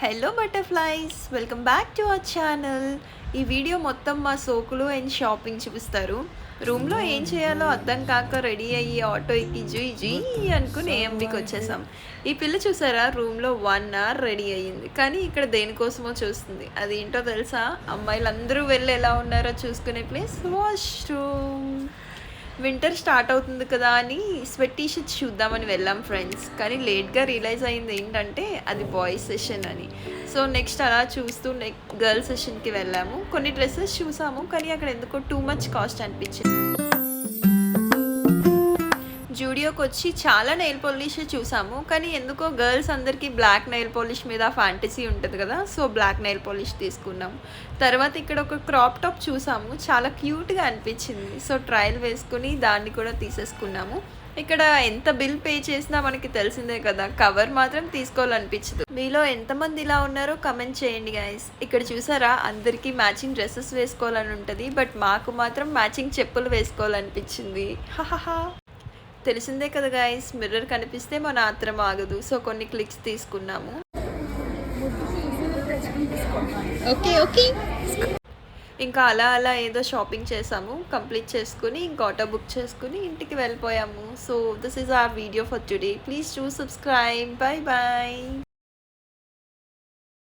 Hello butterflies, welcome back to our channel. ఈ video మొత్తం మా సోకులు అండ్ షాపింగ్ చూపిస్తారు. రూమ్లో ఏం చేయాలో అర్థం కాక రెడీ అయ్యి ఆటో ఎక్కి జుయ్ జుయ్ అనుకుని ఏఎంబికి వచ్చేసాం. ఈ పిల్ల చూసారా, రూమ్లో 1 అవర్ రెడీ అయ్యింది, కానీ ఇక్కడ దేనికోసమో చూస్తుంది. అది ఏంటో తెలుసా? అమ్మాయిలందరూ వెళ్ళి ఎలా ఉన్నారో చూసుకునే ప్లేస్ వాష్రూమ్. వింటర్ స్టార్ట్ అవుతుంది కదా అని స్వెట్ టీ షర్ట్స్ చూద్దామని వెళ్ళాం ఫ్రెండ్స్. కానీ లేట్గా రియలైజ్ అయింది ఏంటంటే అది బాయ్స్ సెషన్ అని. సో నెక్స్ట్ అలా చూస్తూ గర్ల్స్ సెషన్కి వెళ్ళాము. కొన్ని డ్రెస్సెస్ చూసాము, కానీ అక్కడ ఎందుకో టూ మచ్ కాస్ట్ అనిపించింది. జూడియోకి వచ్చి చాలా నెయిల్ పాలిష్ చూసాము, కానీ ఎందుకో గర్ల్స్ అందరికీ బ్లాక్ నెయిల్ పాలిష్ మీద ఫ్యాంటసీ ఉంటుంది కదా, సో బ్లాక్ నెయిల్ పాలిష్ తీసుకున్నాము. తర్వాత ఇక్కడ ఒక క్రాప్ టాప్ చూసాము, చాలా క్యూట్గా అనిపించింది. సో ట్రయల్ వేసుకుని దాన్ని కూడా తీసేసుకున్నాము. ఇక్కడ ఎంత బిల్ పే చేసినా మనకి తెలిసిందే కదా, కవర్ మాత్రం తీసుకోవాలనిపించదు. మీలో ఎంతమంది ఇలా ఉన్నారో కమెంట్ చేయండి గైస్. ఇక్కడ చూసారా, అందరికీ మ్యాచింగ్ డ్రెస్సెస్ వేసుకోవాలని ఉంటుంది, బట్ మాకు మాత్రం మ్యాచింగ్ చెప్పులు వేసుకోవాలనిపించింది. హహహా, తెలిసిందే కదా గైస్, మిర్రర్ కనిపిస్తే మన ఆత్రం ఆగదు. సో కొన్ని క్లిక్స్ తీసుకున్నాము. ఓకే ఓకే, ఇంకా అలా అలా ఏదో షాపింగ్ చేసాము, కంప్లీట్ చేసుకుని ఇంకా ఆటో బుక్ చేసుకుని ఇంటికి వెళ్ళిపోయాము. So this is our video for today. Please do subscribe. Bye bye.